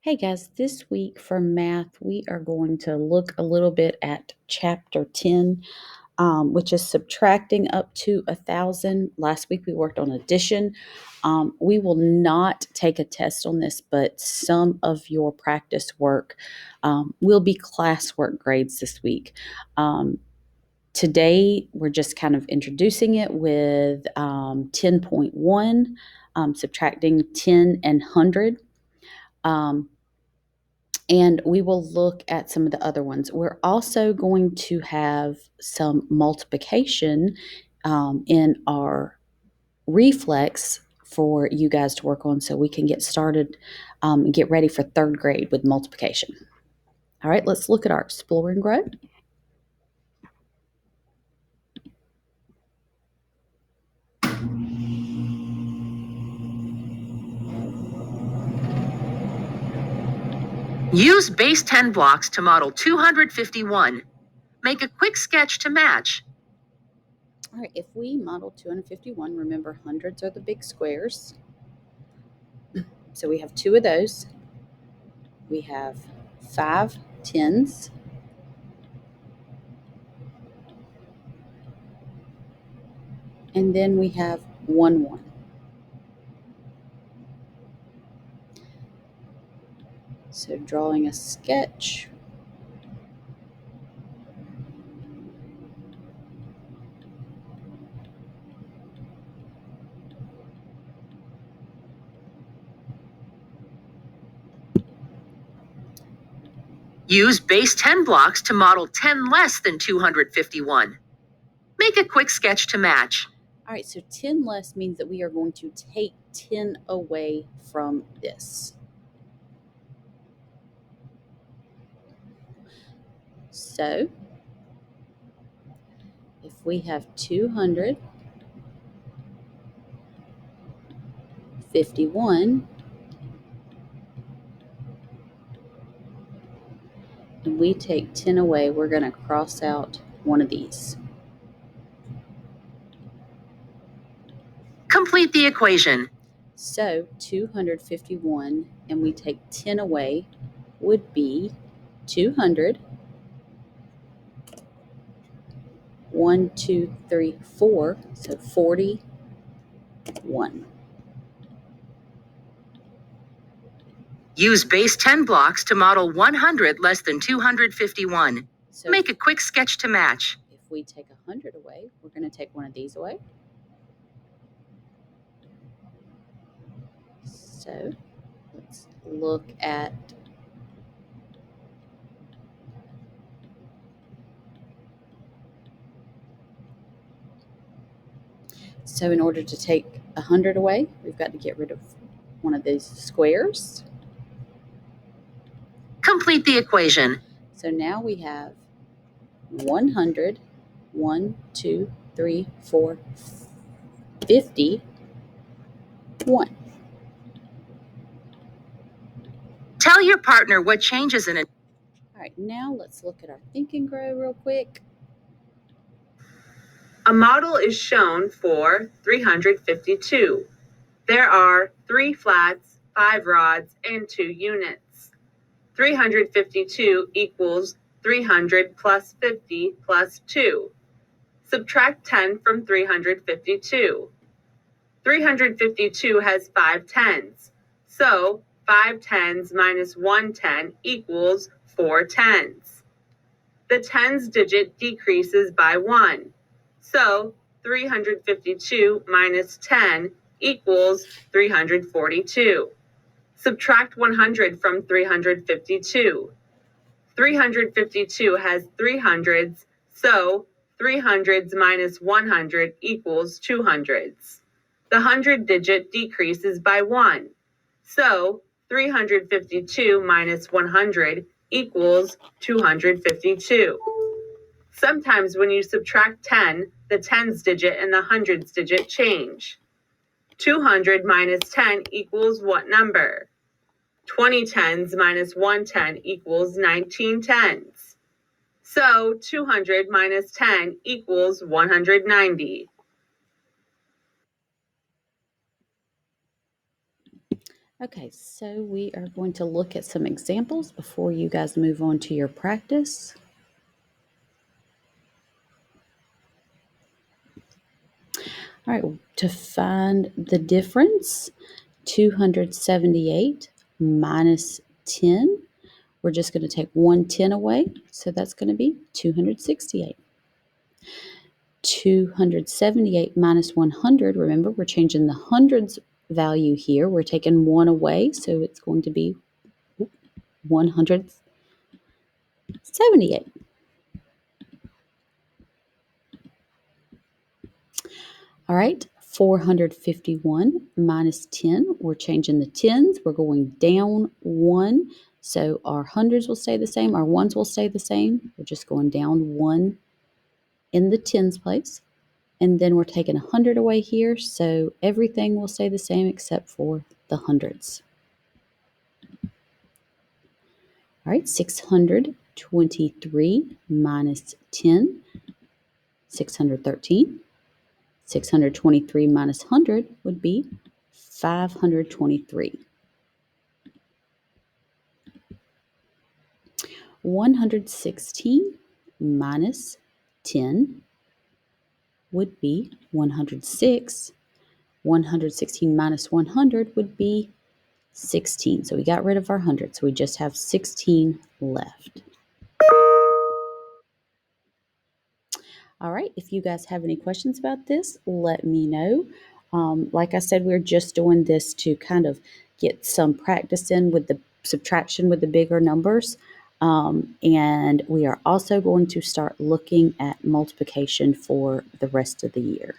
Hey guys, this week for math, we are going to look a little bit at chapter 10, which is subtracting up to 1,000. Last week we worked on addition. We will not take a test on this, but some of your practice work will be classwork grades this week. Today, we're just kind of introducing it with 10.1, subtracting 10 and 100. And we will look at some of the other ones. We're also going to have some multiplication in our reflex for you guys to work on so we can get started and get ready for third grade with multiplication. All right, let's look at our Explore and Grow. Use base 10 blocks to model 251. Make a quick sketch to match. All right, if we model 251, remember hundreds are the big squares. So we have two of those. We have 5 tens. And then we have 1 1. So drawing a sketch. Use base 10 blocks to model 10 less than 251. Make a quick sketch to match. All right, so 10 less means that we are going to take 10 away from this. So if we have 251 and we take 10 away, we're going to cross out one of these. Complete the equation. So 251 and we take 10 away would be 200. 1, 2, 3, 4, so 41. Use base 10 blocks to model 100 less than 251. So Make a quick sketch to match. if we take 100 away, we're going to take one of these away. So let's look at so in order to take 100 away, we've got to get rid of one of these squares. Complete the equation. So now we have 100, 1, 2, 3, 4, 51. Tell your partner what changes in it. All right, now let's look at our Think and Grow real quick. A model is shown for 352. There are 3 flats, 5 rods, and 2 units. 352 equals 300 plus 50 plus 2. Subtract 10 from 352. 352 has 5 tens, so 5 tens minus 1 10 equals 4 tens. The tens digit decreases by 1. So 352 minus 10 equals 342. Subtract 100 from 352. 352 has 3 hundreds, so 3 hundreds minus 100 equals 2 hundreds. The hundred digit decreases by 1. So 352 minus 100 equals 252. Sometimes when you subtract 10, the tens digit and the hundreds digit change. 200 minus 10 equals what number? 20 tens minus 1 10 equals 19 tens. So 200 minus 10 equals 190. Okay, so we are going to look at some examples before you guys move on to your practice. All right, to find the difference, 278 minus 10, we're just going to take 110 away, so that's going to be 268. 278 minus 100, remember we're changing the hundreds value here. We're taking 1 away, so it's going to be 178. All right, 451 minus 10, we're changing the tens. We're going down 1, so our hundreds will stay the same. Our ones will stay the same. We're just going down 1 in the tens place. And then we're taking 100 away here, so everything will stay the same except for the hundreds. All right, 623 minus 10, 613. 623 minus 100 would be 523. 116 minus 10 would be 106. 116 minus 100 would be 16. So we got rid of our hundreds. So we just have 16 left. All right, if you guys have any questions about this, let me know. Like I said, we're just doing this to kind of get some practice in with the subtraction with the bigger numbers. And we are also going to start looking at multiplication for the rest of the year.